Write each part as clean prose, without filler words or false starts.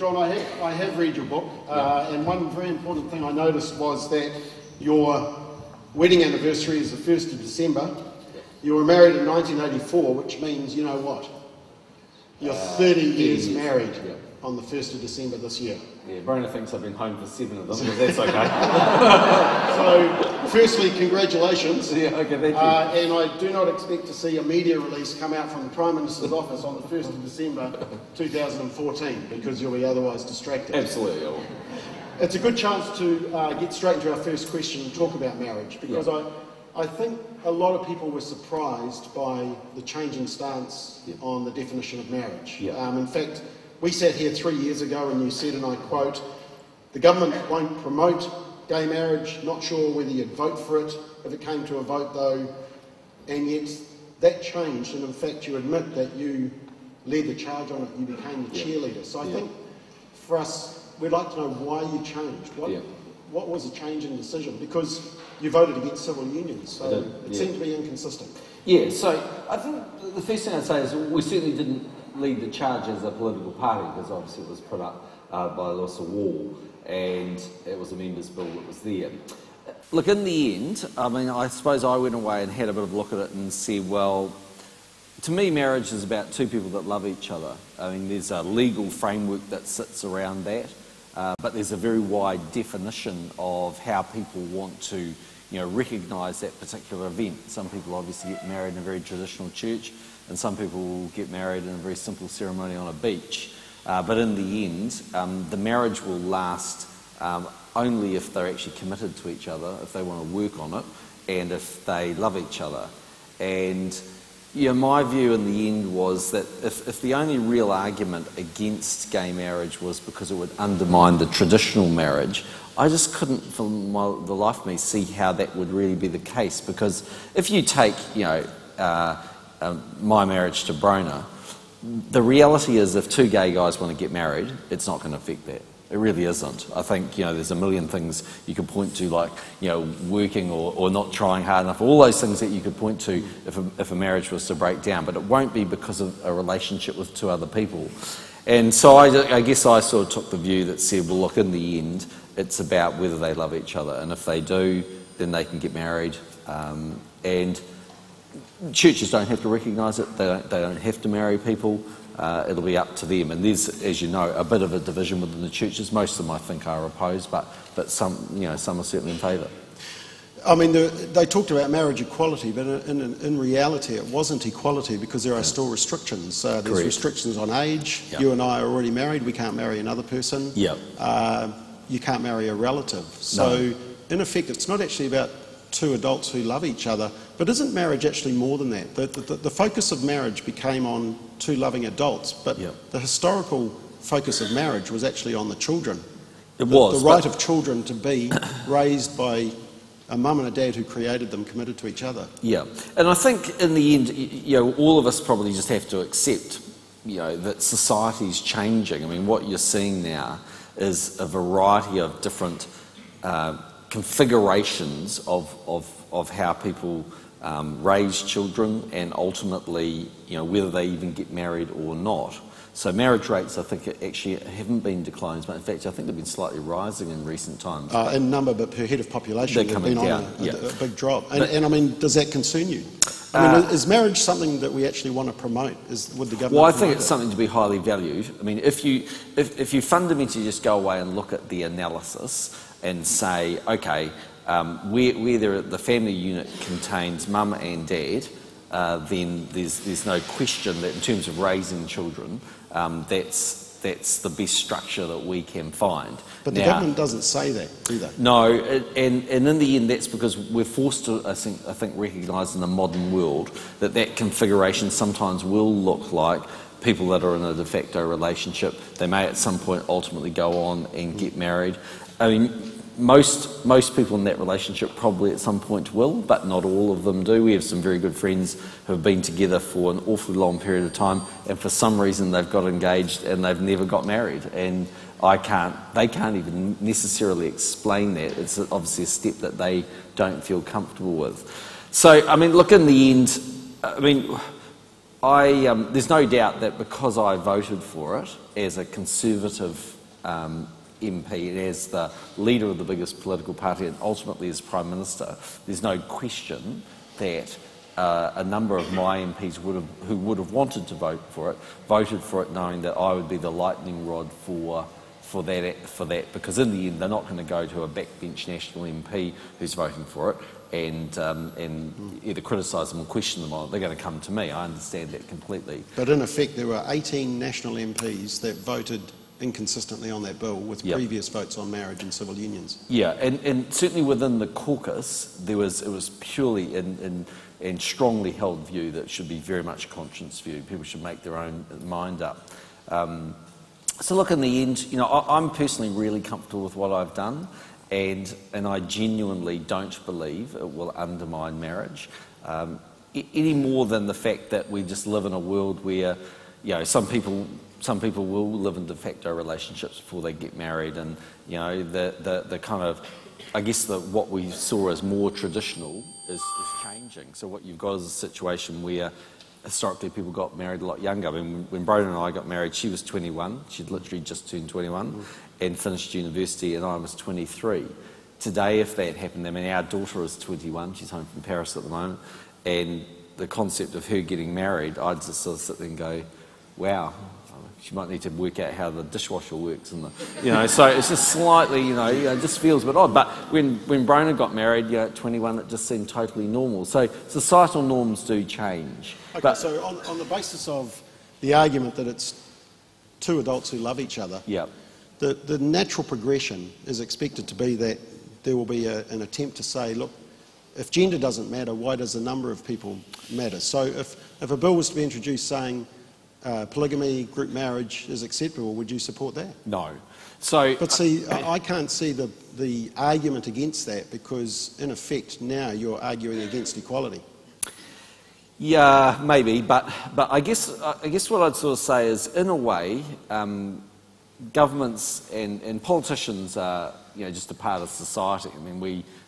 John, I have read your book, and one very important thing I noticed was that your wedding anniversary is the 1st of December. You were married in 1984, which means, you know what? You're 30 years married on the 1st of December this year. Yeah, Brona thinks I've been home for 7 of them, but that's okay. So, firstly, congratulations. Yeah, okay, thank you. And I do not expect to see a media release come out from the Prime Minister's office on the 1st of December 2014, because you'll be otherwise distracted. Absolutely. I will. It's a good chance to get straight into our first question and talk about marriage, because I think a lot of people were surprised by the changing stance on the definition of marriage. In fact, we sat here 3 years ago and you said, and I quote, "The government won't promote gay marriage, not sure whether you'd vote for it if it came to a vote though," and yet that changed, and in fact you admit that you led the charge on it, you became the cheerleader. So I think for us, we'd like to know why you changed. What was the change in decision? Because you voted against civil unions, so it seemed to be inconsistent. Yeah, so I think the first thing I'd say is we certainly didn't lead the charge as a political party, because obviously it was put up by Lewis Wall, and it was a members' bill that was there. Look, in the end, I mean, I suppose I went away and had a bit of a look at it and said, well, to me, marriage is about two people that love each other. I mean, there's a legal framework that sits around that, but there's a very wide definition of how people want to, recognise that particular event. Some people obviously get married in a very traditional church, and some people will get married in a very simple ceremony on a beach. But in the end, the marriage will last only if they're actually committed to each other, if they want to work on it, and if they love each other. And my view in the end was that if the only real argument against gay marriage was because it would undermine the traditional marriage, I just couldn't, for the life of me, see how that would really be the case. Because if you take, my marriage to Brona, the reality is if two gay guys want to get married, it's not going to affect that. It really isn't. I think, there's a million things you could point to, like, working or not trying hard enough, all those things that you could point to if a marriage was to break down, but it won't be because of a relationship with two other people. And so I guess I sort of took the view that said, well, look, in the end, it's about whether they love each other, and if they do, then they can get married. And churches don't have to recognise it, they don't have to marry people. It'll be up to them, and there's, as you know, a bit of a division within the churches. Most of them, I think, are opposed, but some, some are certainly in favour. I mean, they talked about marriage equality, but in reality, it wasn't equality, because there are still restrictions. There's restrictions on age. You and I are already married. We can't marry another person. You can't marry a relative. So, in effect, it's not actually about two adults who love each other, but isn't marriage actually more than that? The focus of marriage became on two loving adults, but the historical focus of marriage was actually on the children. The right of children to be raised by a mum and a dad who created them, committed to each other. Yeah, and I think in the end, all of us probably just have to accept, that society's changing. I mean, what you're seeing now is a variety of different configurations of how people raise children, and ultimately, whether they even get married or not. So marriage rates, I think, actually haven't been declining, but in fact, I think they've been slightly rising in recent times. In number, but per head of population, they've been on a big drop. And I mean, does that concern you? I mean, is marriage something that we actually want to promote? Would the government? Well, I think it's something to be highly valued. I mean, if you fundamentally just go away and look at the analysis and say, okay, where the family unit contains mum and dad, then there's no question that in terms of raising children, that's the best structure that we can find. But the government doesn't say that, do they? No, and in the end, that's because we're forced to, I think, recognise in the modern world that configuration sometimes will look like people that are in a de facto relationship. They may at some point ultimately go on and get married. I mean, most people in that relationship probably at some point will, but not all of them do. We have some very good friends who have been together for an awfully long period of time, and for some reason they've got engaged and they've never got married. And they can't even necessarily explain that. It's obviously a step that they don't feel comfortable with. So, I mean, look, in the end, I mean, there's no doubt that because I voted for it as a Conservative MP and as the leader of the biggest political party and ultimately as Prime Minister, there's no question that a number of my MPs who would have wanted to vote for it, voted for it knowing that I would be the lightning rod for that, because in the end they're not going to go to a backbench National MP who's voting for it and either criticise them or question them on it. They're going to come to me. I understand that completely. But in effect, there were 18 National MPs that voted inconsistently on that bill with previous votes on marriage and civil unions. Yeah, and certainly within the caucus, it was purely in strongly held view that it should be very much a conscience view. People should make their own mind up. So look, in the end, I'm personally really comfortable with what I've done, and I genuinely don't believe it will undermine marriage any more than the fact that we just live in a world where, some people will live in de facto relationships before they get married, and the kind of, I guess what we saw as more traditional is changing. So what you've got is a situation where historically people got married a lot younger. I mean, when Broden and I got married, she was 21. She'd literally just turned 21 and finished university, and I was 23. Today, if that happened, I mean, our daughter is 21. She's home from Paris at the moment, and the concept of her getting married, I'd just sort of sit there and go, wow. She might need to work out how the dishwasher works, and so it's just slightly, it just feels a bit odd. But when Brona got married, at 21, it just seemed totally normal. So societal norms do change. Okay, so on the basis of the argument that it's two adults who love each other, the natural progression is expected to be that there will be an attempt to say, look, if gender doesn't matter, why does the number of people matter? So if a bill was to be introduced saying polygamy, group marriage is acceptable, would you support that? No. But see, I can't see the argument against that, because in effect now you're arguing against equality. Yeah, maybe, but I guess what I'd sort of say is, in a way, governments and politicians are just a part of society. I mean,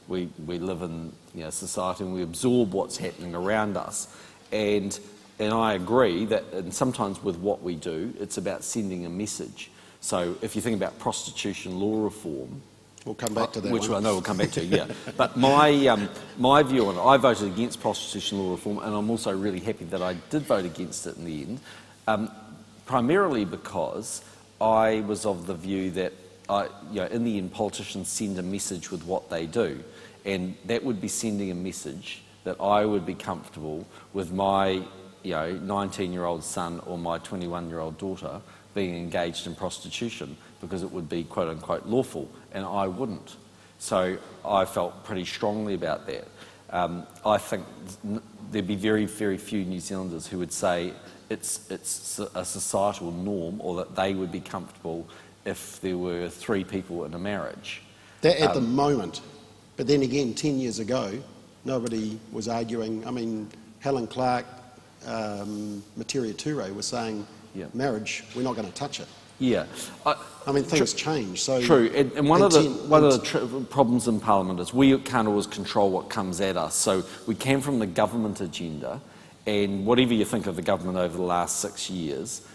we live in society, and we absorb what's happening around us, and I agree that, and sometimes with what we do, it's about sending a message. So if you think about prostitution law reform, we'll come back to that, which I know we'll come back to, yeah. But my view on it, I voted against prostitution law reform, and I'm also really happy that I did vote against it in the end, primarily because I was of the view that in the end, politicians send a message with what they do, and that would be sending a message that I would be comfortable with my 19-year-old son or my 21-year-old daughter being engaged in prostitution, because it would be quote-unquote lawful, and I wouldn't. So I felt pretty strongly about that. I think there'd be very, very few New Zealanders who would say it's a societal norm, or that they would be comfortable if there were 3 people in a marriage. That at the moment, but then again, 10 years ago, nobody was arguing. I mean, Helen Clark, Materia Ture was saying, marriage, we're not going to touch it. Yeah. I mean, things change. So true, and one of the problems in Parliament is we can't always control what comes at us. So we came from the government agenda, and whatever you think of the government over the last 6 years,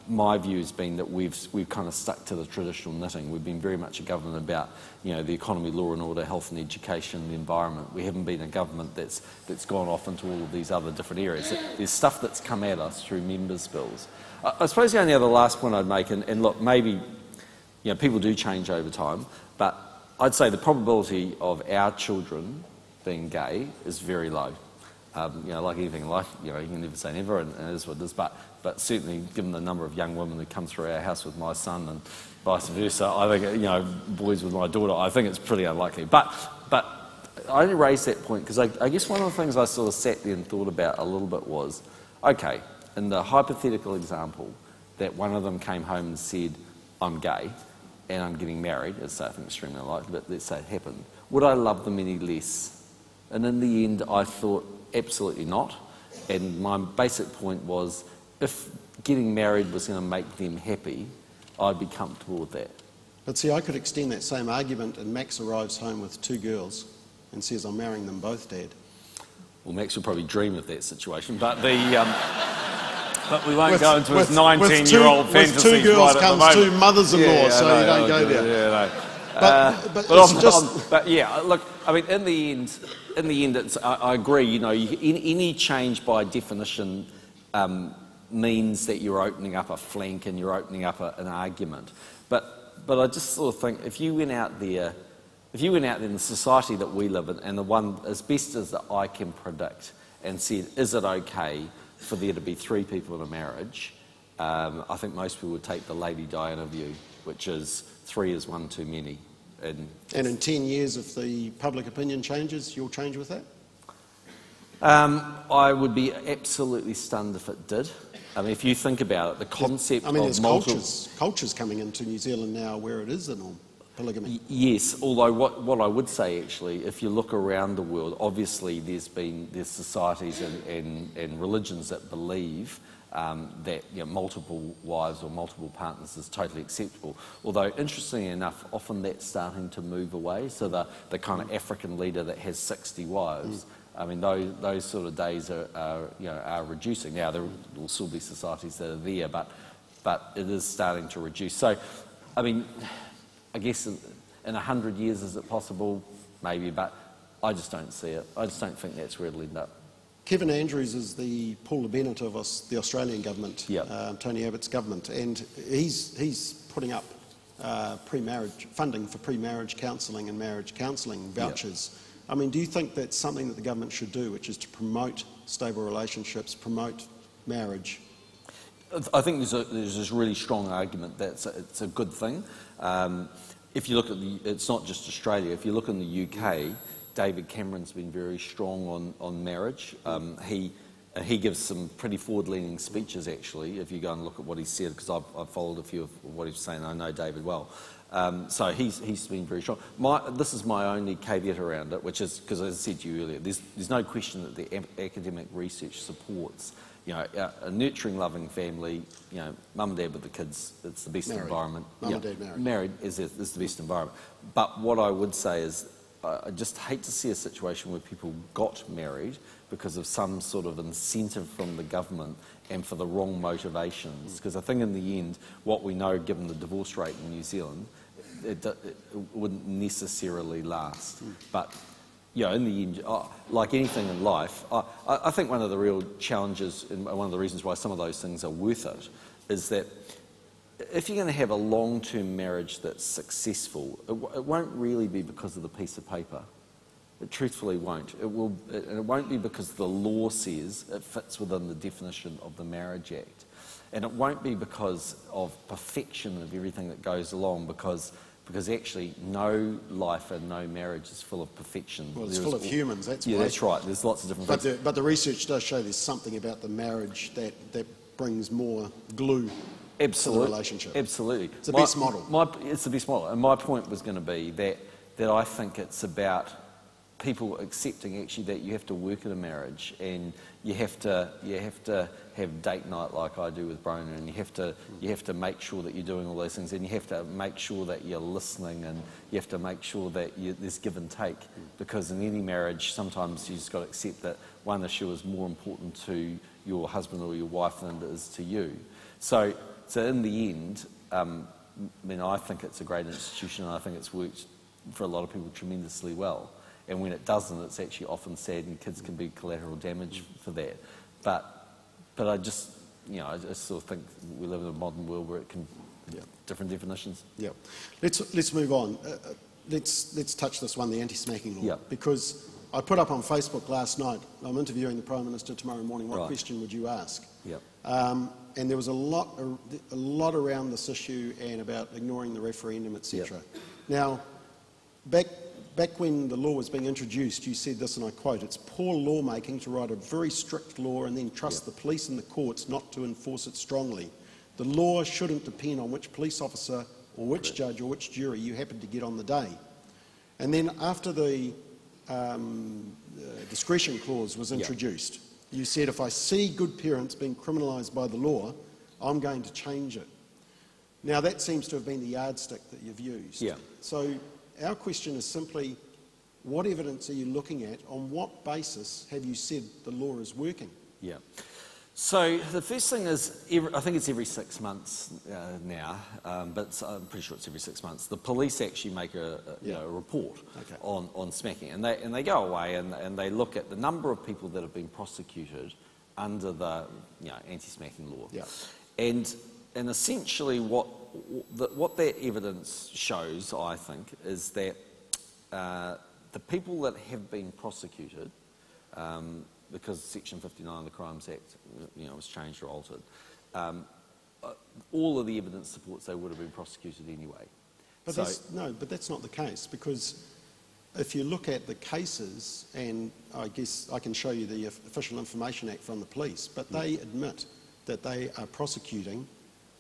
my view has been that we've kind of stuck to the traditional knitting. We've been very much a government about the economy, law and order, health and education, the environment. We haven't been a government that's gone off into all of these other different areas. There's stuff that's come at us through members' bills. I suppose the only other last point I'd make, and look, maybe people do change over time, but I'd say the probability of our children being gay is very low. Like anything in life, you can never say never, and it is what it is. But certainly, given the number of young women who come through our house with my son and vice versa, I think boys with my daughter, I think it's pretty unlikely. But I only raised that point because I guess one of the things I sort of sat there and thought about a little bit was, okay, in the hypothetical example that one of them came home and said, I'm gay and I'm getting married, as I think extremely unlikely, but let's say it happened, would I love them any less? And in the end, I thought, absolutely not. And my basic point was, if getting married was going to make them happy, I'd be comfortable with that. But see, I could extend that same argument, and Max arrives home with 2 girls and says, I'm marrying them both, Dad. Well, Max would probably dream of that situation, but the But we won't go into his 19-year-old fantasies. With 2 girls right comes 2 mothers-in-law, so you don't go there. Yeah, but yeah, look, I mean, in the end, it's, I agree. You know, any change by definition means that you're opening up a flank and you're opening up an argument. But I just sort of think if you went out there in the society that we live in, and the one as best as that I can predict, and said, is it okay for there to be 3 people in a marriage? I think most people would take the Lady Diana view, which is 3 is 1 too many. And in 10 years, if the public opinion changes, you'll change with that? I would be absolutely stunned if it did. I mean, if you think about it, the concept of there's multiple... cultures coming into New Zealand now where it is the norm, polygamy. Yes, although what I would say actually, if you look around the world, obviously there's societies and religions that believe that multiple wives or multiple partners is totally acceptable. Although, interestingly enough, often that's starting to move away. So the kind of African leader that has 60 wives, I mean, those sort of days are reducing. Now, there will still be societies that are there, but it is starting to reduce. So, I mean, I guess in 100 years, is it possible? Maybe, but I just don't see it. I just don't think that's where it'll end up. Kevin Andrews is the Paula Bennett of the Australian government, Tony Abbott's government, and he's putting up pre-marriage funding for pre-marriage counselling and marriage counselling vouchers. I mean, do you think that's something that the government should do, which is to promote stable relationships, promote marriage? I think there's this really strong argument that it's a good thing. If you look at it's not just Australia. If you look in the UK, David Cameron's been very strong on marriage. He gives some pretty forward-leaning speeches, actually, if you go and look at what he said, because I've followed a few of what he's saying. I know David well. So he's been very strong. This is my only caveat around it, which is, because as I said to you earlier, there's no question that the academic research supports, a nurturing, loving family, mum and dad with the kids, it's the best environment. Mum and dad married. Married is the best environment. But what I would say is, I just hate to see a situation where people got married because of some sort of incentive from the government and for the wrong motivations. Because I think in the end, what we know, given the divorce rate in New Zealand, it wouldn't necessarily last. But in the end, like anything in life, I think one of the real challenges and one of the reasons why some of those things are worth it is that if you're going to have a long-term marriage that's successful, it won't really be because of the piece of paper. It truthfully won't. It won't be because the law says it fits within the definition of the Marriage Act. And it won't be because of perfection of everything that goes along, because actually no life and no marriage is full of perfection. Well, it's full of humans, that's why. Yeah, that's right. There's lots of different things. But the research does show there's something about the marriage that brings more glue to the relationship. Absolutely. It's the best model. It's the best model. And my point was going to be that I think it's about people accepting actually that you have to work at a marriage, and you have to have date night like I do with Brona, and you have to make sure that you're doing all those things, and you have to make sure that you're listening, and you have to make sure that there's give and take, because in any marriage sometimes you just got to accept that one issue is more important to your husband or your wife than it is to you. So in the end, I think it's a great institution, and I think it's worked for a lot of people tremendously well. And when it doesn't, it's actually often sad, and kids can be collateral damage for that. But I just sort of think we live in a modern world where it can different definitions. Yeah. Let's move on. Let's touch this one, the anti-smacking law, because I put up on Facebook last night. I'm interviewing the Prime Minister tomorrow morning. What question would you ask? Yeah. And there was a lot around this issue and about ignoring the referendum, etc. Now, back when the law was being introduced, you said this, and I quote, "It's poor lawmaking to write a very strict law and then trust the police and the courts not to enforce it strongly. The law shouldn't depend on which police officer or which judge or which jury you happen to get on the day." And then after the discretion clause was introduced, you said, "If I see good parents being criminalised by the law, I'm going to change it." Now that seems to have been the yardstick that you've used. Yeah. So our question is simply, what evidence are you looking at? On what basis have you said the law is working? Yeah. So the first thing is, I think it's every 6 months now, but I'm pretty sure it's every 6 months. The police actually make a report on smacking, and they go away and they look at the number of people that have been prosecuted under the anti-smacking law, and essentially what that evidence shows, I think, is that the people that have been prosecuted, because Section 59 of the Crimes Act, was changed or altered, all of the evidence supports they would have been prosecuted anyway. But but that's not the case, because if you look at the cases, and I guess I can show you the Official Information Act from the police, but they admit that they are prosecuting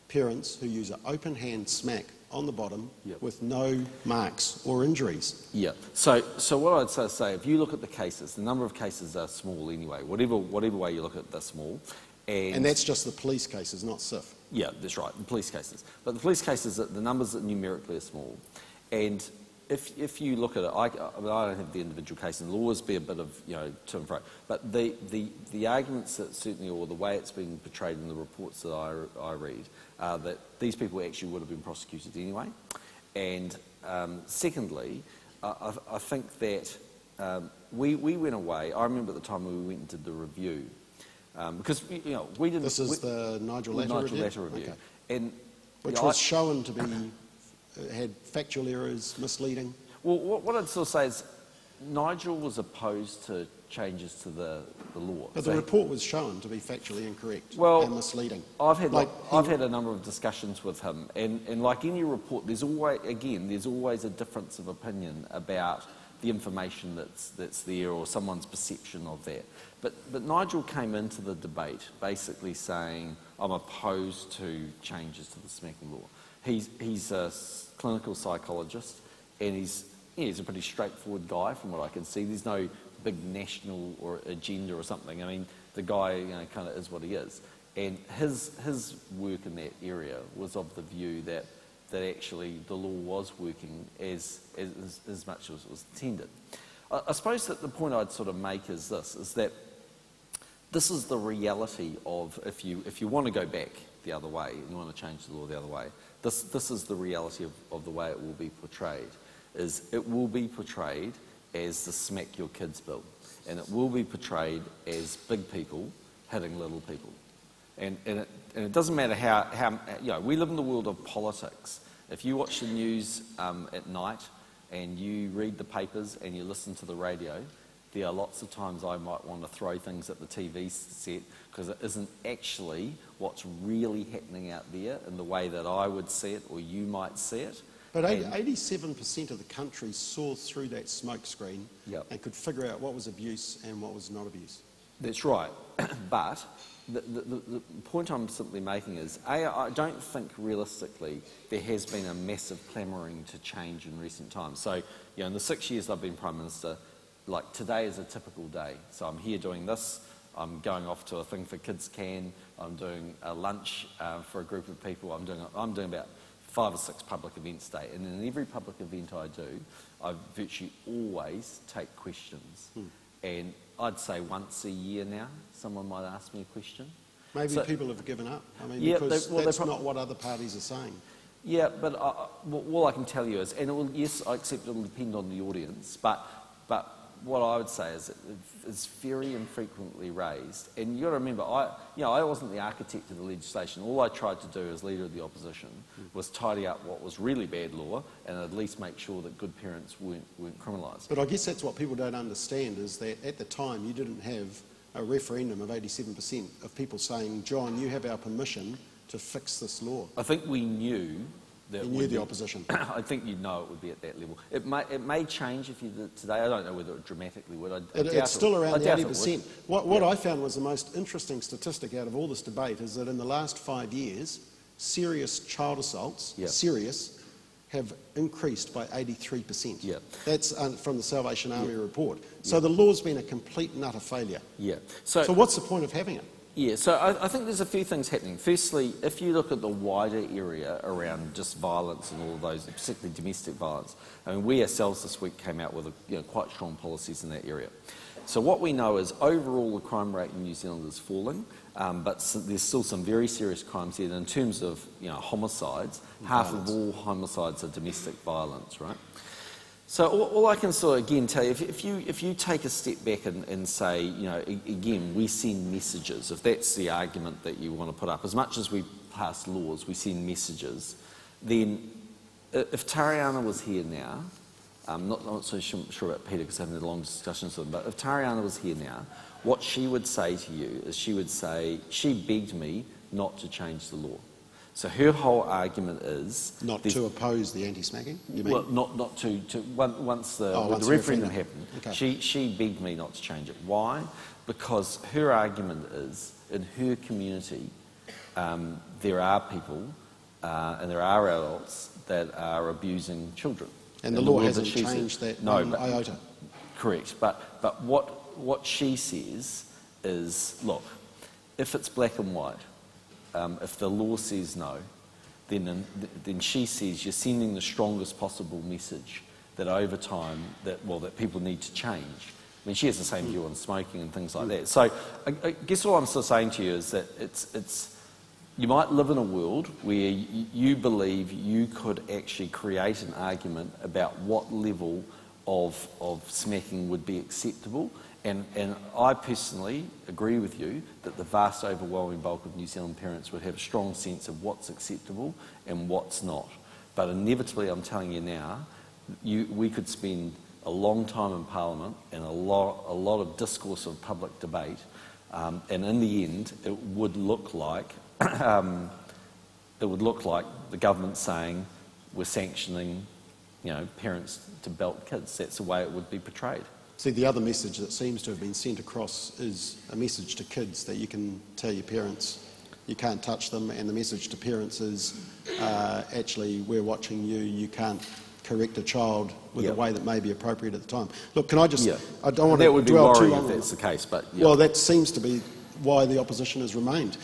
parents who use an open hand smack on the bottom with no marks or injuries. Yeah. So what I'd say, if you look at the cases, the number of cases are small anyway. Whatever way you look at it, they're small. And that's just the police cases, not SIF. Yeah, that's right, the police cases. But the police cases, the numbers numerically are small. And if you look at it, I don't have the individual case, and there'll always be a bit of, to and fro. But the arguments that certainly, or the way it's being portrayed in the reports that I read, that these people actually would have been prosecuted anyway. And secondly, I think that we went away. I remember at the time when we went and did the review, because we didn't. This is the Nigel Latter review, okay. And which was shown to be had factual errors, misleading. Well, what I'd sort of say is Nigel was opposed to changes to the law. But the report was shown to be factually incorrect and misleading. I've had a number of discussions with him, and like any report, there's always a difference of opinion about the information that's there, or someone's perception of that. But Nigel came into the debate basically saying, I'm opposed to changes to the smacking law. He's a clinical psychologist, and he's a pretty straightforward guy from what I can see. There's no big national or agenda or something. I mean, the guy kind of is what he is. And his work in that area was of the view that actually the law was working as much as it was intended. I suppose that the point I'd sort of make is that this is the reality of, if you want to go back the other way and you want to change the law the other way, this is the reality of the way it will be portrayed. It will be portrayed as the smack your kids bill, and it will be portrayed as big people hitting little people. And it doesn't matter how we live in the world of politics. If you watch the news at night and you read the papers and you listen to the radio, there are lots of times I might want to throw things at the TV set because it isn't actually what's really happening out there in the way that I would see it or you might see it. But 87% of the country saw through that smoke screen and could figure out what was abuse and what was not abuse. That's right. But the point I'm simply making is, I don't think realistically there has been a massive clamouring to change in recent times. So, in the 6 years I've been Prime Minister, like today is a typical day. So I'm here doing this, I'm going off to a thing for Kids Can, I'm doing a lunch for a group of people, I'm doing about 5 or 6 public events a day, and in every public event I do, I virtually always take questions. And I'd say once a year now, someone might ask me a question. Maybe people have given up. I mean, because that's not what other parties are saying. Yeah, but all I can tell you is, and yes, I accept it will depend on the audience, but what I would say is it's very infrequently raised. And you've got to remember, I wasn't the architect of the legislation. All I tried to do as Leader of the Opposition was tidy up what was really bad law and at least make sure that good parents weren't criminalised. But I guess that's what people don't understand, is that at the time you didn't have a referendum of 87% of people saying, John, you have our permission to fix this law. I think we knew that. You knew the opposition. I think you'd know it would be at that level. It may change if you did it today. I don't know whether it dramatically would. It's still around the 80%. What I found was the most interesting statistic out of all this debate is that in the last 5 years, serious child assaults, have increased by 83%. Yeah. That's from the Salvation Army report. So the law's been a complete and utter failure. Yeah. So what's the point of having it? Yeah, so I think there's a few things happening. Firstly, if you look at the wider area around just violence and all of those, particularly domestic violence, I mean, we ourselves this week came out with quite strong policies in that area. So what we know is overall the crime rate in New Zealand is falling. but there's still some very serious crimes there. And in terms of homicides, half of all homicides are domestic violence, right? So all I can sort of again tell you, if you take a step back and say, again, we send messages. If that's the argument that you want to put up, as much as we pass laws, we send messages. Then, if Tariana was here now, I'm not so sure about Peter because I haven't had long discussions with him, but if Tariana was here now, what she would say to you is she would say, she begged me not to change the law. So her whole argument is... Not to oppose the anti-smacking, you mean? Well, not to once the referendum happened, okay. She begged me not to change it. Why? Because her argument is, in her community, there are people and there are adults that are abusing children. And the law hasn't changed that one iota. Correct. But what she says is, look, if it's black and white, if the law says no, then she says you're sending the strongest possible message that over time that people need to change. I mean, she has the same view on smoking and things like that. So I guess what I'm sort of saying to you is that you might live in a world where you believe you could actually create an argument about what level of smacking would be acceptable. And I personally agree with you that the vast overwhelming bulk of New Zealand parents would have a strong sense of what's acceptable and what's not. But inevitably, I'm telling you now, we could spend a long time in Parliament and a lot of discourse of public debate, and in the end, it would look like the government saying we're sanctioning, parents to belt kids. That's the way it would be portrayed. See, the other message that seems to have been sent across is a message to kids that you can tell your parents you can't touch them, and the message to parents is actually we're watching you, you can't correct a child with a way that may be appropriate at the time. Look, can I just... I don't want to dwell too long if that's the case, but... Well, that seems to be why the opposition has remained.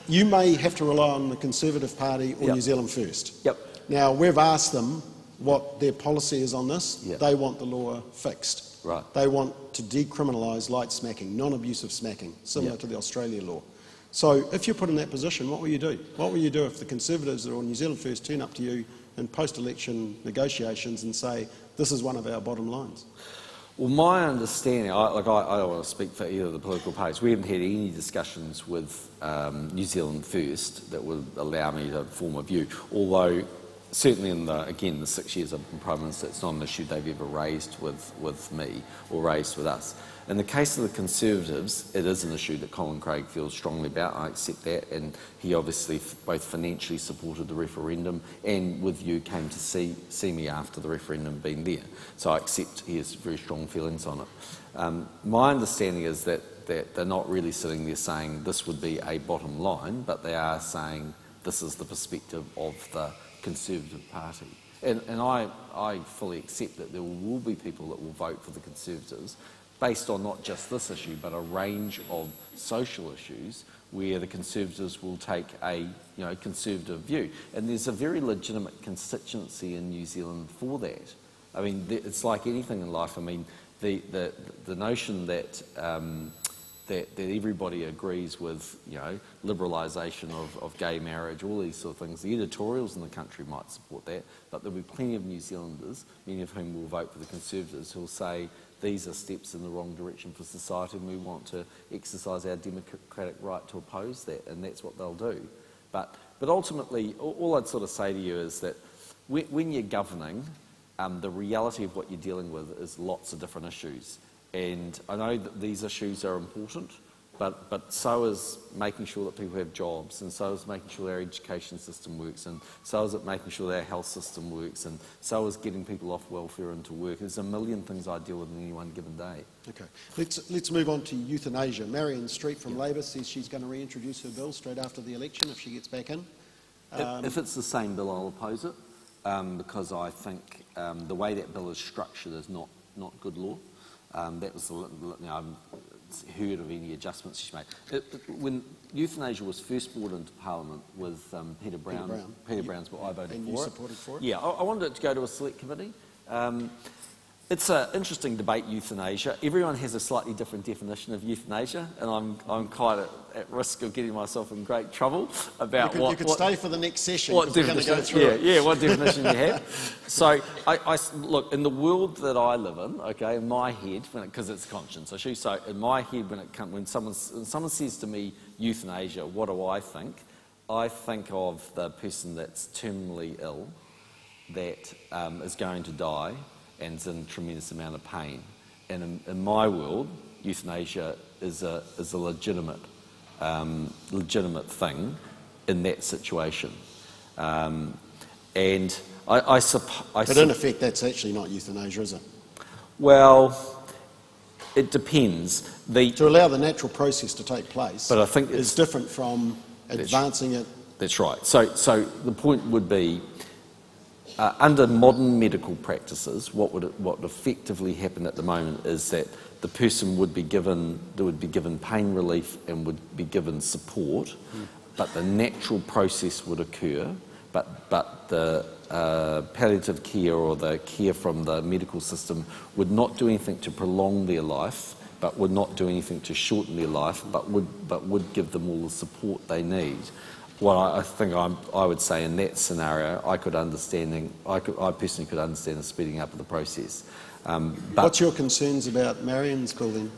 You may have to rely on the Conservative Party or New Zealand First. Yep. Now, we've asked them what their policy is on this. They want the law fixed. Right. They want to decriminalise light smacking, non-abusive smacking, similar to the Australia law. So if you're put in that position, what will you do? What will you do if the Conservatives or New Zealand First turn up to you in post-election negotiations and say, this is one of our bottom lines? Well, my understanding, I don't want to speak for either of the political parties, we haven't had any discussions with New Zealand First that would allow me to form a view, although certainly in the 6 years I've been Prime Minister, it's not an issue they've ever raised with me or raised with us. In the case of the Conservatives, it is an issue that Colin Craig feels strongly about. I accept that, and he obviously both financially supported the referendum and with you came to see me after the referendum being there. So I accept he has very strong feelings on it. My understanding is that they're not really sitting there saying this would be a bottom line, but they are saying this is the perspective of the Conservative Party. And I fully accept that there will be people that will vote for the Conservatives based on not just this issue, but a range of social issues where the Conservatives will take a conservative view. And there's a very legitimate constituency in New Zealand for that. I mean, it's like anything in life. I mean, the notion that that everybody agrees with, liberalisation of gay marriage, all these sort of things. The editorials in the country might support that, but there'll be plenty of New Zealanders, many of whom will vote for the Conservatives, who will say these are steps in the wrong direction for society and we want to exercise our democratic right to oppose that, and that's what they'll do. But ultimately, all I'd sort of say to you is that when you're governing, the reality of what you're dealing with is lots of different issues. And I know that these issues are important, but so is making sure that people have jobs, and so is making sure our education system works, and so is it making sure that our health system works, and so is getting people off welfare into work. There's a million things I deal with in any one given day. Okay, let's move on to euthanasia. Marion Street from Labor says she's going to reintroduce her bill straight after the election if she gets back in. If it's the same bill, I'll oppose it, because I think the way that bill is structured is not good law. That was I've heard of any adjustments she's made. When euthanasia was first brought into Parliament with Peter Brown's what I voted for. And you supported for it? Yeah, I wanted it to go to a select committee. It's an interesting debate, euthanasia. Everyone has a slightly different definition of euthanasia, and I'm quite at risk of getting myself in great trouble about you could stay for the next session. What definition? We're going to go through it. Yeah, what definition you have. So, look, in the world that I live in, okay, in my head, because it's conscience issue. So, in my head, when someone says to me euthanasia, what do I think? I think of the person that's terminally ill, that is going to die, and is in a tremendous amount of pain. And in my world, euthanasia is a legitimate thing in that situation. And I suppose... But in effect, that's actually not euthanasia, is it? Well, it depends. To allow the natural process to take place, but I think is different from advancing it. That's right. So the point would be, under modern medical practices, what would effectively happen at the moment is that the person would be given pain relief and would be given support, but the natural process would occur, but the palliative care or the care from the medical system would not do anything to prolong their life, but would not do anything to shorten their life, but would give them all the support they need. What I would say in that scenario, I personally could understand the speeding up of the process. But what's your concerns about Marion's bill then?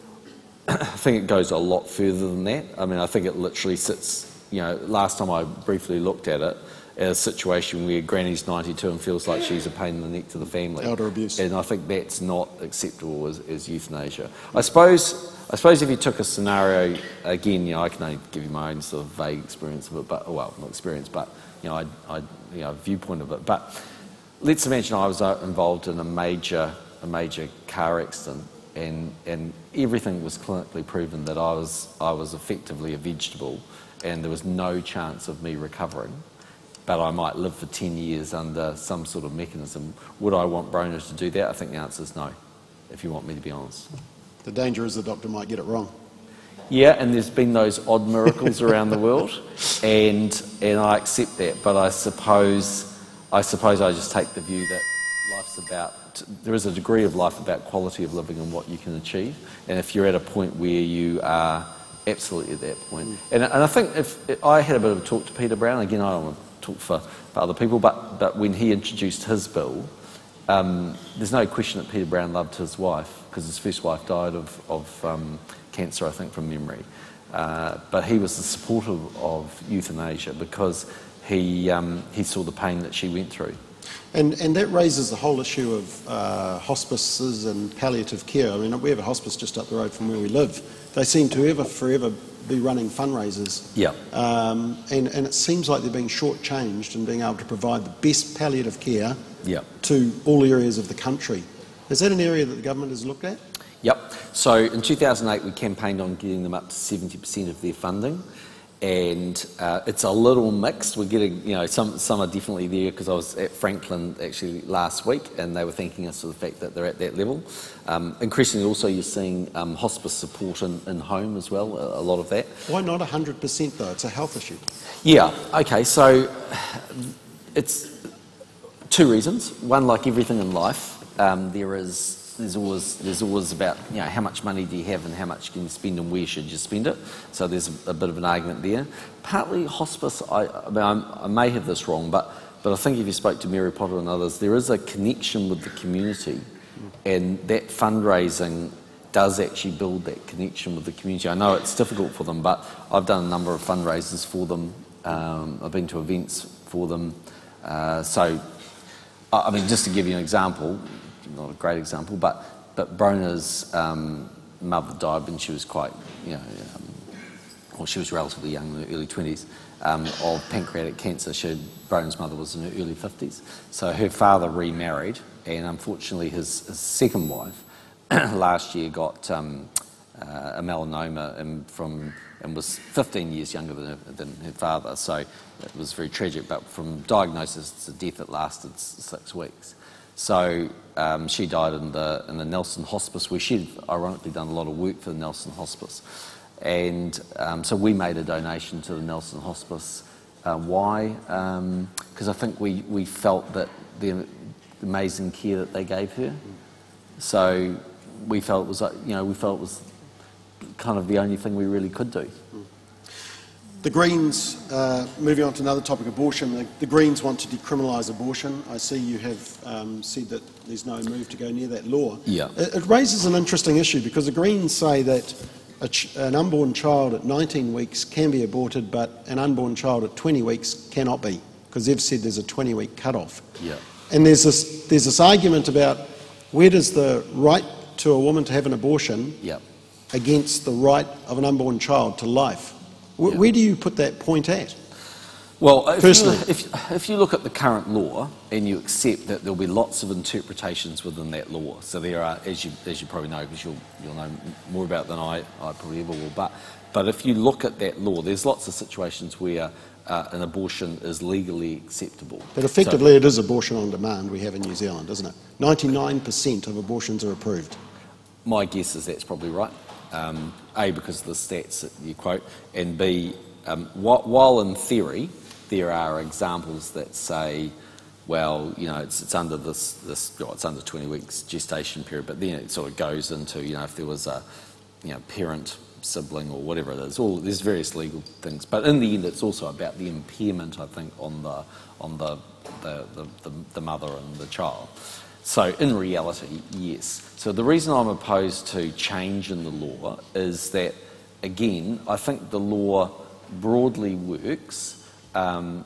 I think it goes a lot further than that. I mean, I think it literally sits, last time I briefly looked at it, a situation where Granny's 92 and feels like she's a pain in the neck to the family. Elder abuse. And I think that's not acceptable as euthanasia. I suppose if you took a scenario, again, I can only give you my own sort of vague experience of it, not experience, but viewpoint of it. But let's imagine I was involved in a major car accident, and everything was clinically proven that I was effectively a vegetable, and there was no chance of me recovering, but I might live for 10 years under some sort of mechanism. Would I want Brona to do that? I think the answer is no, if you want me to be honest. The danger is the doctor might get it wrong. Yeah, and there's been those odd miracles around the world, and I accept that, but I suppose I just take the view that there is a degree of life about quality of living and what you can achieve, and if you're at a point where you are absolutely at that point. And I think if I had a bit of a talk to Peter Brown, again, I don't want to talk for other people, but when he introduced his bill, there's no question that Peter Brown loved his wife, because his first wife died of cancer, I think, from memory. But he was a supporter of euthanasia because he saw the pain that she went through. And that raises the whole issue of hospices and palliative care. I mean, we have a hospice just up the road from where we live. They seem to forever be running fundraisers. Yeah. And it seems like they're being shortchanged and being able to provide the best palliative care to all areas of the country. Is that an area that the government has looked at? Yep. So in 2008 we campaigned on getting them up to 70% of their funding, and it's a little mixed. We're getting, some are definitely there, because I was at Franklin actually last week and they were thanking us for the fact that they're at that level. Increasingly also you're seeing hospice support in home as well, a lot of that. Why not 100% though? It's a health issue. Yeah, okay, so it's two reasons. One, like everything in life, there's always about how much money do you have and how much can you spend and where should you spend it. So there's a bit of an argument there. Partly hospice, I may have this wrong, but I think if you spoke to Mary Potter and others, there is a connection with the community, and that fundraising does actually build that connection with the community. I know it's difficult for them, but I've done a number of fundraisers for them. I've been to events for them. So, I mean, just to give you an example, not a great example, but Brona's mother died when she was quite, she was relatively young, in her early 20s, of pancreatic cancer. Brona's mother was in her early 50s. So her father remarried, and unfortunately his second wife last year got a melanoma and was 15 years younger than her father. So it was very tragic, but from diagnosis to death it lasted 6 weeks. So she died in the Nelson Hospice, where she'd ironically done a lot of work for the Nelson Hospice. And so we made a donation to the Nelson Hospice. Why? Because I think we felt that the amazing care that they gave her So we felt it was, kind of the only thing we really could do. The Greens, moving on to another topic, abortion, the Greens want to decriminalise abortion. I see you have said that there's no move to go near that law. Yeah. It raises an interesting issue because the Greens say that an unborn child at 19 weeks can be aborted, but an unborn child at 20 weeks cannot be, because they've said there's a 20-week cut-off. Yeah. And there's this argument about where does the right to a woman to have an abortion against the right of an unborn child to life. Where do you put that point at? Well, personally, if you look at the current law and you accept that there'll be lots of interpretations within that law, so there are, as you probably know, because you'll know more about it than I probably ever will, but if you look at that law, there's lots of situations where an abortion is legally acceptable. But effectively it is abortion on demand we have in New Zealand, isn't it? 99% of abortions are approved. My guess is that's probably right. A, because of the stats that you quote, and B, while in theory there are examples that say, well, it's under it's under 20 weeks gestation period, but then it sort of goes into, if there was a, parent, sibling, or whatever it is. There's various legal things, but in the end, it's also about the impairment, I think, on the mother and the child. So in reality, yes. So the reason I'm opposed to change in the law is that, again, I think the law broadly works. I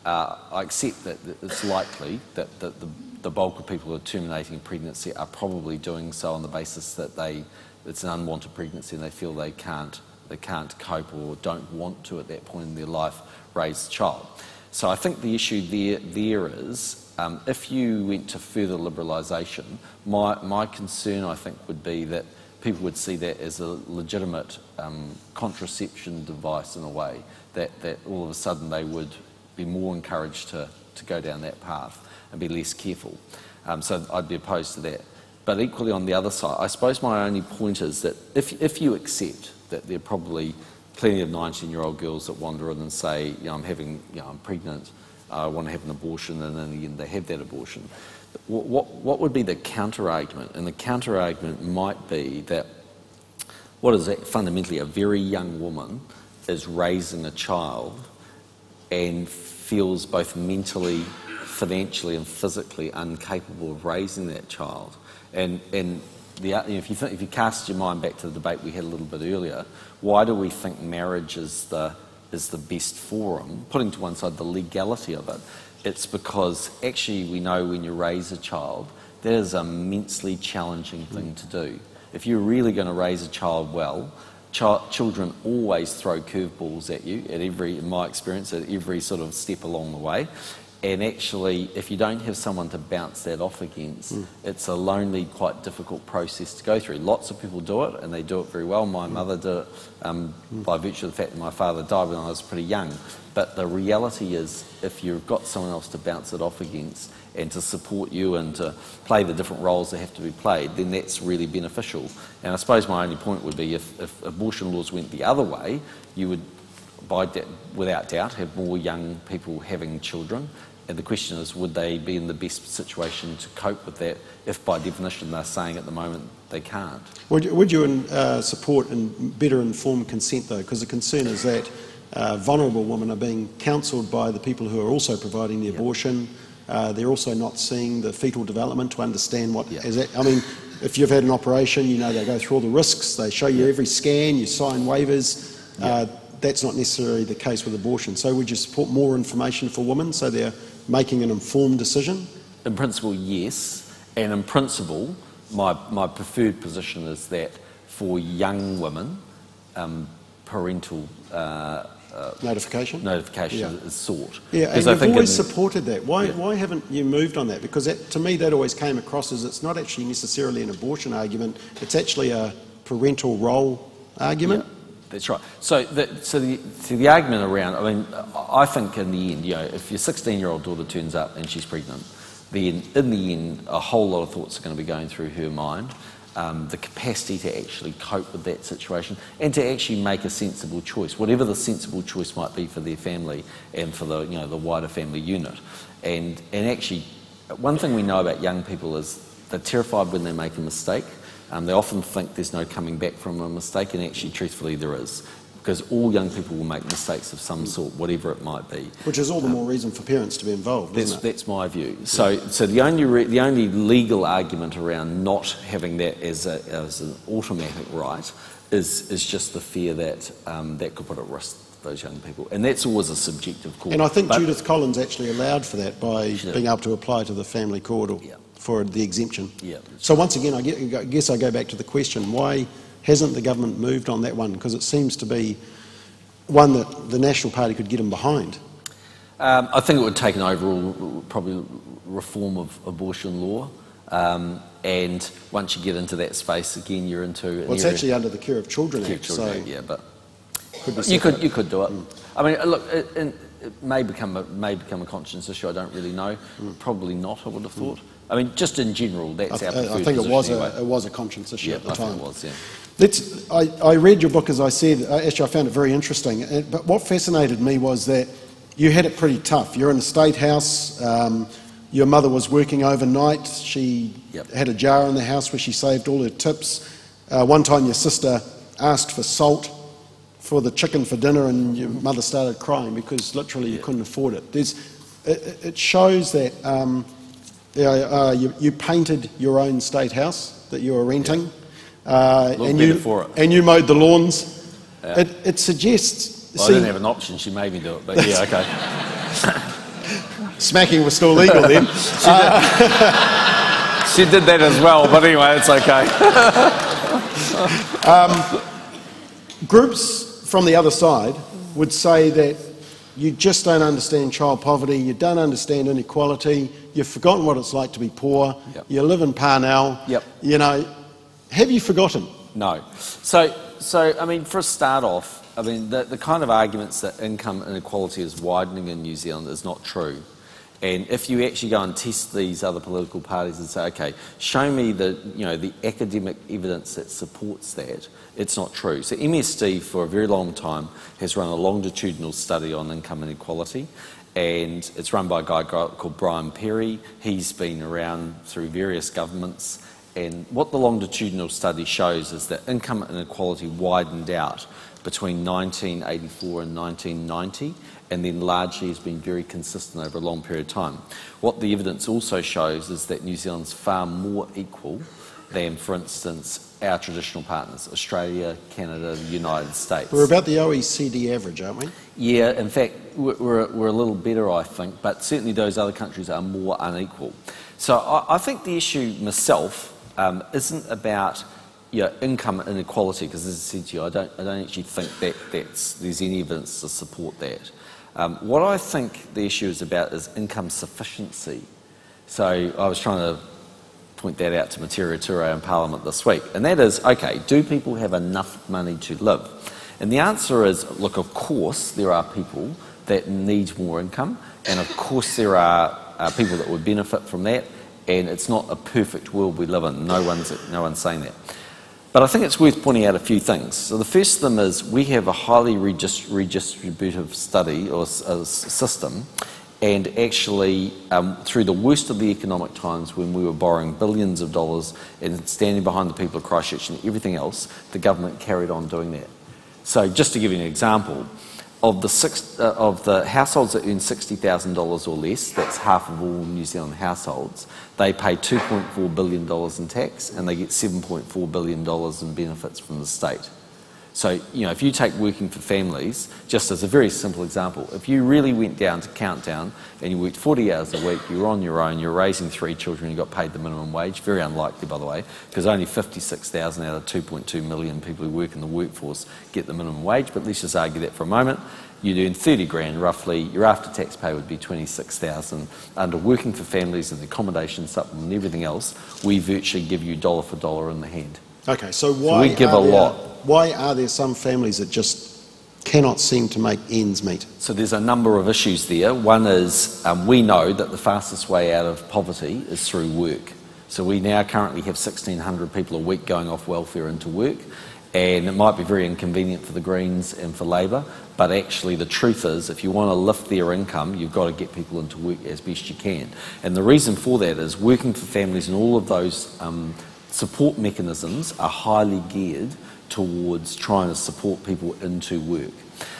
accept that it's likely that the bulk of people who are terminating pregnancy are probably doing so on the basis that it's an unwanted pregnancy and they feel they can't cope or don't want to at that point in their life raise a child. So I think the issue there is, if you went to further liberalisation, my concern, I think, would be that people would see that as a legitimate contraception device in a way, that all of a sudden they would be more encouraged to go down that path and be less careful. So I'd be opposed to that. But equally on the other side, I suppose my only point is that if you accept that there are probably plenty of 19-year-old girls that wander in and say, I'm pregnant, I want to have an abortion, and then again they have that abortion. What would be the counter-argument? And the counter-argument might be that what is that? Fundamentally, a very young woman is raising a child and feels both mentally, financially and physically incapable of raising that child. And if you cast your mind back to the debate we had a little bit earlier, why do we think marriage is the best forum? Putting to one side the legality of it, it's because actually we know when you raise a child, that is an immensely challenging thing to do. If you're really going to raise a child well, children always throw curveballs at you, in my experience, at every sort of step along the way. And actually, if you don't have someone to bounce that off against, it's a lonely, quite difficult process to go through. Lots of people do it, and they do it very well. My mother did it by virtue of the fact that my father died when I was pretty young. But the reality is, if you've got someone else to bounce it off against and to support you and to play the different roles that have to be played, then that's really beneficial. And I suppose my only point would be if abortion laws went the other way, you would, without doubt, have more young people having children. And the question is, would they be in the best situation to cope with that if, by definition, they're saying at the moment they can't? Would you support better informed consent, though? Because the concern is that vulnerable women are being counselled by the people who are also providing the abortion. They're also not seeing the fetal development to understand what is it. I mean, if you've had an operation, they go through all the risks. They show you every scan. You sign waivers. That's not necessarily the case with abortion. So would you support more information for women so they're making an informed decision? In principle, yes. And in principle, my preferred position is that for young women, parental notification is sought. Yeah, and you've always supported that. Why haven't you moved on that? Because to me that always came across as it's not actually necessarily an abortion argument, it's actually a parental role argument. Yeah. That's right. So the argument around, I think in the end, if your 16-year-old daughter turns up and she's pregnant, then in the end, a whole lot of thoughts are going to be going through her mind. The capacity to actually cope with that situation and to actually make a sensible choice, whatever the sensible choice might be for their family and for the wider family unit. And actually, one thing we know about young people is they're terrified when they make a mistake. They often think there's no coming back from a mistake, and actually, truthfully, there is. Because all young people will make mistakes of some sort, whatever it might be. Which is all the more reason for parents to be involved, isn't it? That's my view. So the only legal argument around not having that as an automatic right is just the fear that that could put at risk those young people. And that's always a subjective call. And I think Judith Collins actually allowed for that by being able to apply to the family court for the exemption. Yeah. So once again, I guess I go back to the question, why hasn't the government moved on that one? Because it seems to be one that the National Party could get them behind. I think it would take an overall, probably, reform of abortion law. And once you get into that space, again, you're into... Well, it's actually under the Care of Children Act, so... Yeah, but you could do it. I mean, look, it may become a conscience issue, I don't really know. Probably not, I would have thought. I mean, just in general, that's our preferred I think position it was a conscience issue at the time. I think it was, yeah. I read your book, as I said. Actually, I found it very interesting. But what fascinated me was that you had it pretty tough. You're in a state house. Your mother was working overnight. She had a jar in the house where she saved all her tips. One time your sister asked for salt for the chicken for dinner, and your mother started crying because literally you couldn't afford it. It shows that you painted your own state house that you were renting. And you mowed the lawns. Yeah. It suggests... Well, I didn't have an option, she made me do it, but yeah, okay. Smacking was still legal then. She did that as well, but anyway, it's okay. Groups from the other side would say that you just don't understand child poverty, you don't understand inequality, you've forgotten what it's like to be poor, you live in Parnell, you know... Have you forgotten? No. So I mean, for a start off, I mean, the kind of arguments that income inequality is widening in New Zealand is not true. And if you actually go and test these other political parties and say, okay, show me the academic evidence that supports that, it's not true. So MSD for a very long time has run a longitudinal study on income inequality, and it's run by a guy called Brian Perry. He's been around through various governments. And what the longitudinal study shows is that income inequality widened out between 1984 and 1990, and then largely has been very consistent over a long period of time. What the evidence also shows is that New Zealand's far more equal than, for instance, our traditional partners, Australia, Canada, the United States. We're about the OECD average, aren't we? Yeah, in fact, we're a little better, I think, but certainly those other countries are more unequal. So I think the issue myself isn't about income inequality, because as I said to you, I don't actually think that there's any evidence to support that. What I think the issue is about is income sufficiency. So I was trying to point that out to Materia Ture in Parliament this week, and that is, okay, do people have enough money to live? And the answer is, look, of course there are people that need more income, and of course there are people that would benefit from that, and it's not a perfect world we live in. No one's saying that. But I think it's worth pointing out a few things. So the first of them is we have a highly redistributive study or system, and actually through the worst of the economic times when we were borrowing billions of dollars and standing behind the people of Christchurch and everything else, the government carried on doing that. So just to give you an example, of the households that earn $60,000 or less, that's half of all New Zealand households, they pay $2.4 billion in tax and they get $7.4 billion in benefits from the state. So, if you take working for families, just as a very simple example, if you really went down to Countdown and you worked 40 hours a week, you were on your own, you're raising 3 children, you got paid the minimum wage, very unlikely by the way, because only 56,000 out of 2.2 million people who work in the workforce get the minimum wage, but let's just argue that for a moment. You'd earn 30 grand roughly, your after-tax pay would be 26,000. Under working for families and the accommodation supplement and everything else, we virtually give you dollar for dollar in the hand. Okay, so why are there some families that just cannot seem to make ends meet? So there's a number of issues there. One is we know that the fastest way out of poverty is through work. So we now currently have 1,600 people a week going off welfare into work, And it might be very inconvenient for the Greens and for Labor, but actually the truth is, if you want to lift their income, you've got to get people into work as best you can. And the reason for that is working for families and all of those support mechanisms are highly geared towards trying to support people into work.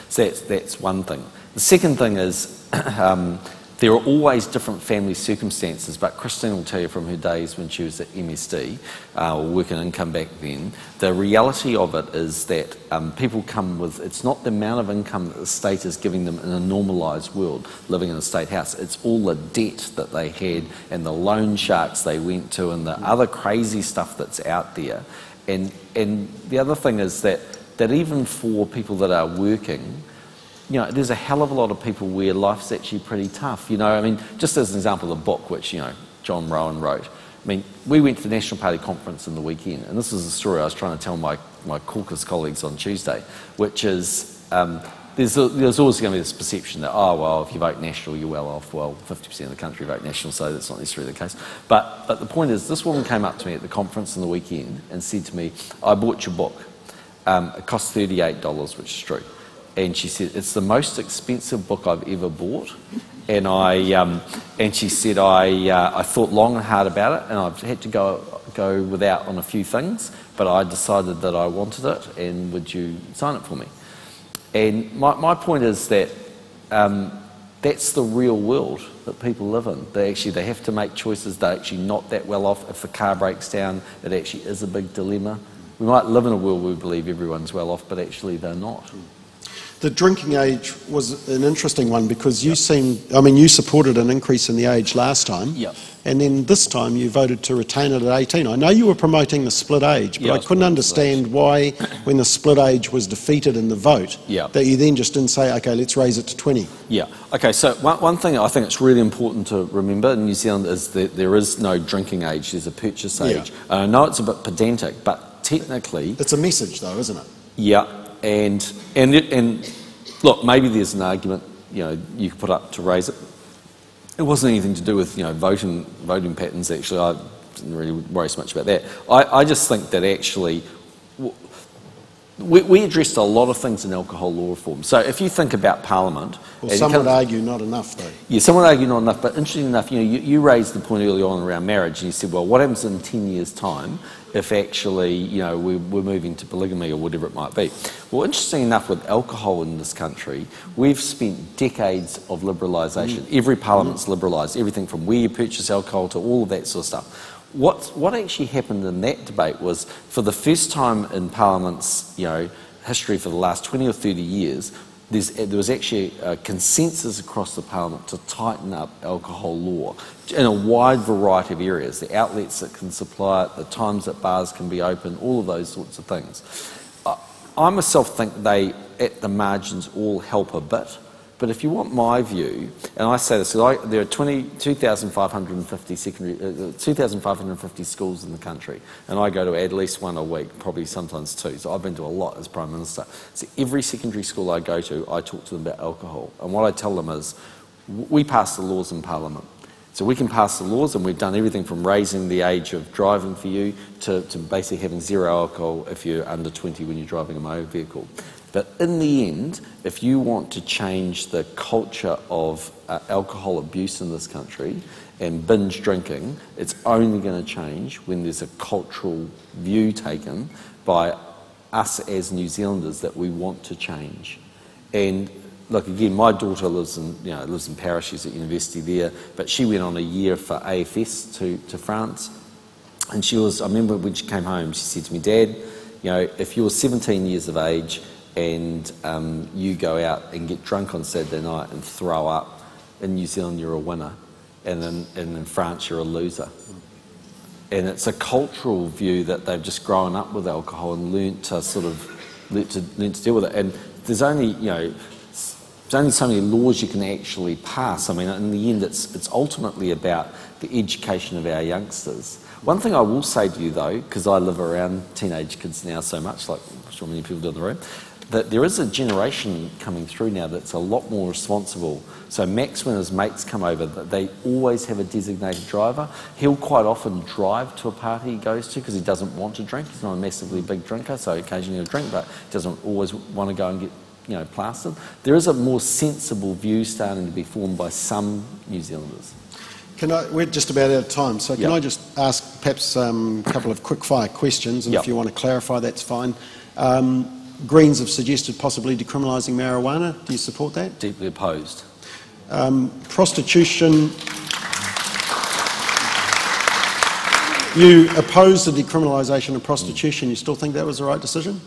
So that's one thing. The second thing is there are always different family circumstances, but Christine will tell you from her days when she was at MSD, or working income back then, the reality of it is that people come with, it's not the amount of income that the state is giving them in a normalised world, living in a state house, it's all the debt that they had and the loan sharks they went to and the other crazy stuff that's out there. And the other thing is that even for people that are working, you know, there's a hell of a lot of people where life's actually pretty tough. You know, I mean, just as an example, the book which, you know, John Rowan wrote. I mean, we went to the National Party conference in the weekend, and this is a story I was trying to tell my caucus colleagues on Tuesday, which is there's always going to be this perception that, oh, well, if you vote National, you're well off. Well, 50% of the country vote National, so that's not necessarily the case. But the point is, this woman came up to me at the conference in the weekend and said to me, I bought your book. It cost $38, which is true. And she said, it's the most expensive book I've ever bought. And she said, I thought long and hard about it, and I've had to go without on a few things, but I decided that I wanted it, and would you sign it for me? And my point is that that's the real world that people live in. They have to make choices. They're actually not that well off. If the car breaks down, it actually is a big dilemma. We might live in a world where we believe everyone's well off, but actually they're not. The drinking age was an interesting one because you you supported an increase in the age last time, and then this time you voted to retain it at 18. I know you were promoting the split age, but I couldn't understand why, when the split age was defeated in the vote, that you then just didn't say, okay, let's raise it to 20. Yeah. Okay, so one thing I think it's really important to remember in New Zealand is that there is no drinking age, there's a purchase age. I know it's a bit pedantic, but technically... It's a message though, isn't it? Yeah. And look, maybe there's an argument, you know, you could put up to raise it. It wasn't anything to do with, you know, voting patterns. Actually, I didn't really worry so much about that. I just think that actually we addressed a lot of things in alcohol law reform. So if you think about Parliament... Well, some would argue not enough, though. Yeah, some would argue not enough, but interesting enough, you know, you raised the point early on around marriage, and you said, well, what happens in 10 years' time if actually, you know, we're moving to polygamy or whatever it might be? Well, interesting enough, with alcohol in this country, we've spent decades of liberalisation. Every parliament's liberalised, everything from where you purchase alcohol to all of that sort of stuff. What actually happened in that debate was, for the first time in Parliament's, you know, history for the last 20 or 30 years, there was actually a consensus across the Parliament to tighten up alcohol law in a wide variety of areas. The outlets that can supply it, the times that bars can be open, all of those sorts of things. I myself think they, at the margins, all help a bit. But if you want my view, and I say this, there are 2,550 schools in the country, and I go to at least one a week, probably sometimes two, so I've been to a lot as Prime Minister. So every secondary school I go to, I talk to them about alcohol, and what I tell them is, we pass the laws in Parliament. So we can pass the laws, and we've done everything from raising the age of driving for you to basically having zero alcohol if you're under 20 when you're driving a motor vehicle. But in the end, if you want to change the culture of alcohol abuse in this country and binge drinking, it's only going to change when there's a cultural view taken by us as New Zealanders that we want to change. And look, again, my daughter lives in Paris. She's at university there, but she went on a year for AFS to France, and I remember when she came home, she said to me, Dad, you know, if you're 17 years of age and you go out and get drunk on Saturday night and throw up, in New Zealand you're a winner, and in France you're a loser. And it's a cultural view that they've just grown up with alcohol and learnt to deal with it. And there's only so many laws you can actually pass. I mean, in the end, it's ultimately about the education of our youngsters. One thing I will say to you, though, because I live around teenage kids now so much, like I'm sure many people do in the room, that there is a generation coming through now that's a lot more responsible. So Max, when his mates come over, they always have a designated driver. He'll quite often drive to a party he goes to because he doesn't want to drink. He's not a massively big drinker, so occasionally he'll drink, but he doesn't always want to go and get, you know, plastered. There is a more sensible view starting to be formed by some New Zealanders. We're just about out of time, so can I just ask perhaps a couple of quick-fire questions, and if you want to clarify, that's fine. Greens have suggested possibly decriminalising marijuana. Do you support that? Deeply opposed. Prostitution. You oppose the decriminalisation of prostitution. You still think that was the right decision?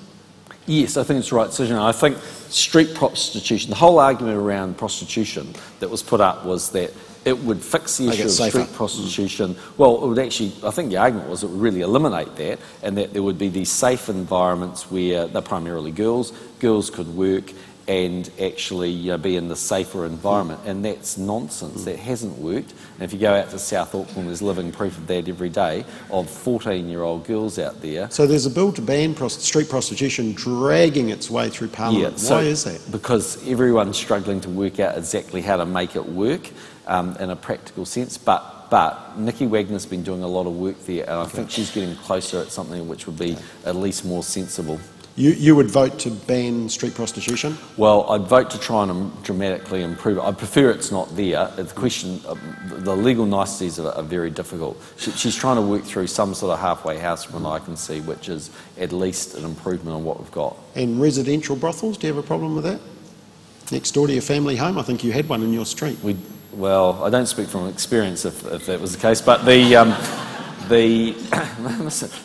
Yes, I think it's the right decision. I think street prostitution, the whole argument around prostitution that was put up was that it would fix the issue of street prostitution. Well, it would actually, I think the argument was it would really eliminate that, and that there would be these safe environments where they're primarily girls could work and actually be in the safer environment. And that's nonsense. That hasn't worked. And if you go out to South Auckland, there's living proof of that every day, of 14-year-old girls out there. So there's a bill to ban street prostitution dragging its way through Parliament. Why is that? Because everyone's struggling to work out exactly how to make it work in a practical sense. But Nikki Wagner's been doing a lot of work there, and I think she's getting closer at something which would be at least more sensible. You would vote to ban street prostitution? Well, I'd vote to try and dramatically improve it. I prefer it's not there. The question, the legal niceties of it are very difficult. She's trying to work through some sort of halfway house from what I can see, which is at least an improvement on what we've got. And residential brothels, do you have a problem with that? Next door to your family home? I think you had one in your street. Well, I don't speak from experience if that was the case, but they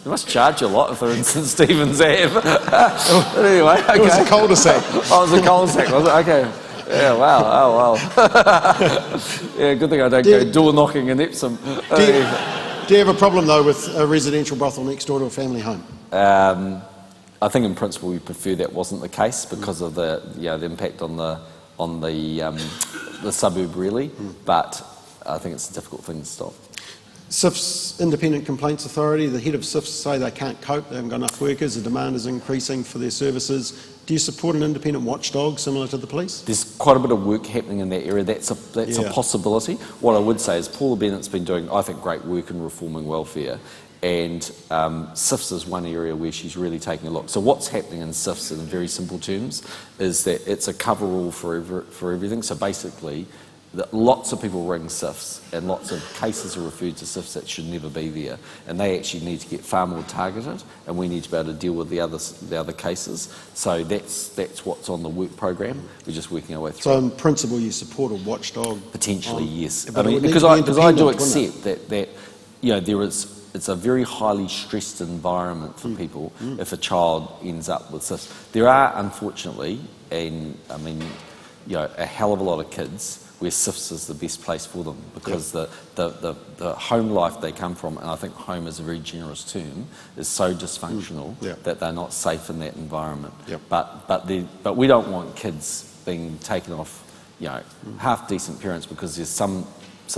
must charge a lot if they're in St Stephen's Ave. Anyway, okay. It was a cul-de-sac. Oh, it was a cul-de-sac, was it? Okay. Yeah, wow, oh well. Yeah, good thing I don't go door knocking in Epsom. Do you have a problem, though, with a residential brothel next door to a family home? I think in principle we prefer that wasn't the case because of the impact on the suburb, really, but I think it's a difficult thing to stop. SIF's Independent Complaints Authority, the head of SIF say they can't cope, they haven't got enough workers, the demand is increasing for their services. Do you support an independent watchdog similar to the police? There's quite a bit of work happening in that area. That's a possibility. What I would say is Paula Bennett's been doing, I think, great work in reforming welfare, and SIFs is one area where she's really taking a look. So what's happening in SIFs, in very simple terms, is that it's a cover-all for everything. So basically, lots of people ring SIFs, and lots of cases are referred to SIFs that should never be there, and they actually need to get far more targeted, and we need to be able to deal with the other cases. So that's what's on the work program. We're just working our way through. So in principle, you support a watchdog? Potentially, yes. I mean, because I do accept that it's a very highly stressed environment for people if a child ends up with SIFs. There are, unfortunately, a hell of a lot of kids where SIFs is the best place for them because the home life they come from, and I think home is a very generous term, is so dysfunctional that they're not safe in that environment. But we don't want kids being taken off, half decent parents because there's some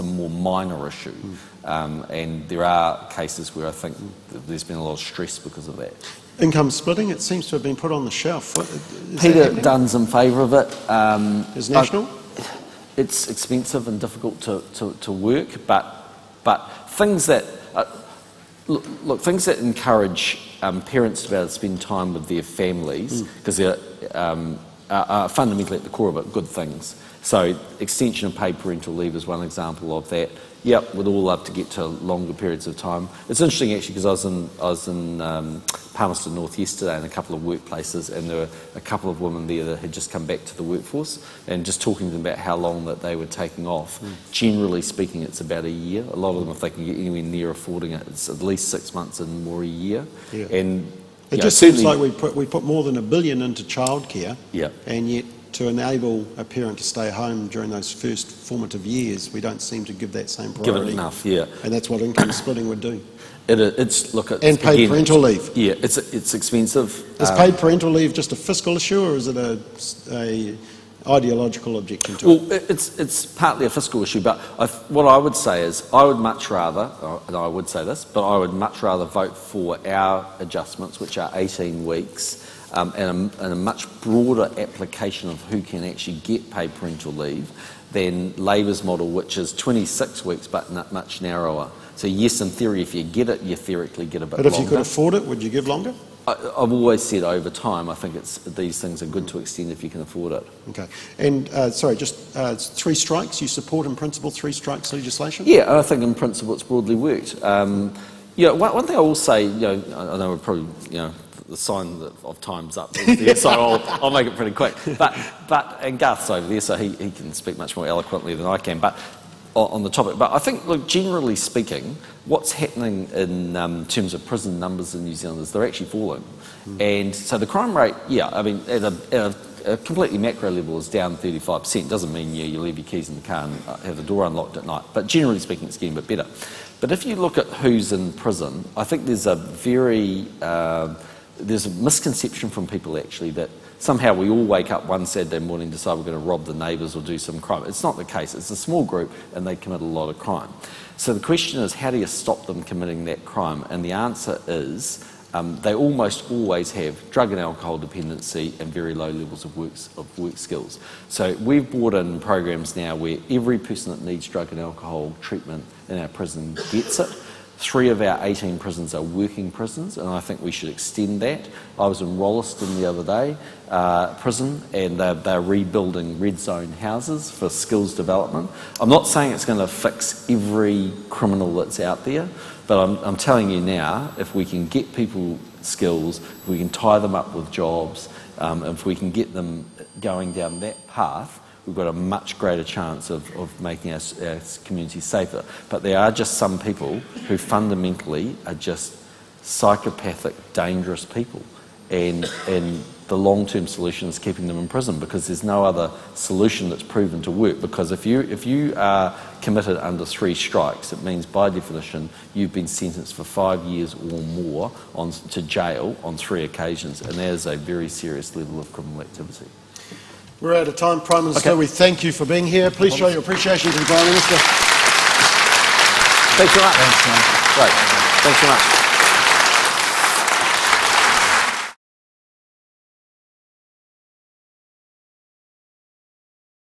more minor issue, and there are cases where I think there's been a lot of stress because of that. Income splitting, it seems to have been put on the shelf. Peter Dunn's in favour of it. Is national? It's expensive and difficult to work, but things that things that encourage parents to be able to spend time with their families, because they're are fundamentally at the core of it good things. So extension of paid parental leave is one example of that. Yep, we'd all love to get to longer periods of time. It's interesting actually because I was in Palmerston North yesterday in a couple of workplaces, and there were a couple of women there that had just come back to the workforce, and just talking to them about how long that they were taking off. Generally speaking, it's about a year. A lot of them, if they can get anywhere near affording it, it's at least 6 months and more a year. And it just seems like we put more than $1 billion into childcare, and yet to enable a parent to stay home during those first formative years, we don't seem to give that same priority. Give it enough, And that's what income splitting would do. And paid parental leave. Yeah, it's expensive. Is paid parental leave just a fiscal issue, or is it a ideological objection to it? Well, it's partly a fiscal issue, but what I would say is I would much rather, and I would say this, but I would much rather vote for our adjustments, which are 18 weeks, and a much broader application of who can actually get paid parental leave than Labour's model, which is 26 weeks but much narrower. So yes, in theory, if you get it, you theoretically get a bit longer. But if you could afford it, would you give longer? I've always said over time, I think these things are good to extend if you can afford it. Okay. And, sorry, just 3 strikes, you support in principle 3 strikes legislation? Yeah, I think in principle it's broadly worked. One thing I will say, I know we're probably, the sign of time's up is there, so I'll make it pretty quick. And Garth's over there, so he can speak much more eloquently than I can. But on the topic, but I think, look, generally speaking, what's happening in terms of prison numbers in New Zealand is they're actually falling. And so the crime rate, at a completely macro level is down 35%. Doesn't mean you leave your keys in the car and have the door unlocked at night, but generally speaking it's getting a bit better. But if you look at who's in prison, I think there's a misconception from people actually that somehow we all wake up one Saturday morning and decide we're going to rob the neighbours or do some crime. It's not the case. It's a small group and they commit a lot of crime. So the question is, how do you stop them committing that crime? And the answer is they almost always have drug and alcohol dependency and very low levels of work skills. So we've brought in programs now where every person that needs drug and alcohol treatment in our prison gets it. 3 of our 18 prisons are working prisons, and I think we should extend that. I was in Rolleston the other day, prison, and they're rebuilding red zone houses for skills development. I'm not saying it's going to fix every criminal that's out there, but I'm telling you now, if we can get people skills, if we can tie them up with jobs, if we can get them going down that path, we've got a much greater chance of making our communities safer. But there are just some people who fundamentally are just psychopathic, dangerous people. And the long-term solution is keeping them in prison, because there's no other solution that's proven to work. Because if you are committed under 3 strikes, it means by definition you've been sentenced for 5 years or more to jail on 3 occasions, and that is a very serious level of criminal activity. We're out of time, Prime Minister. Okay. We thank you for being here. Please show your appreciation to the Prime Minister. Thanks very much. Thanks, man. Great. Thanks very much.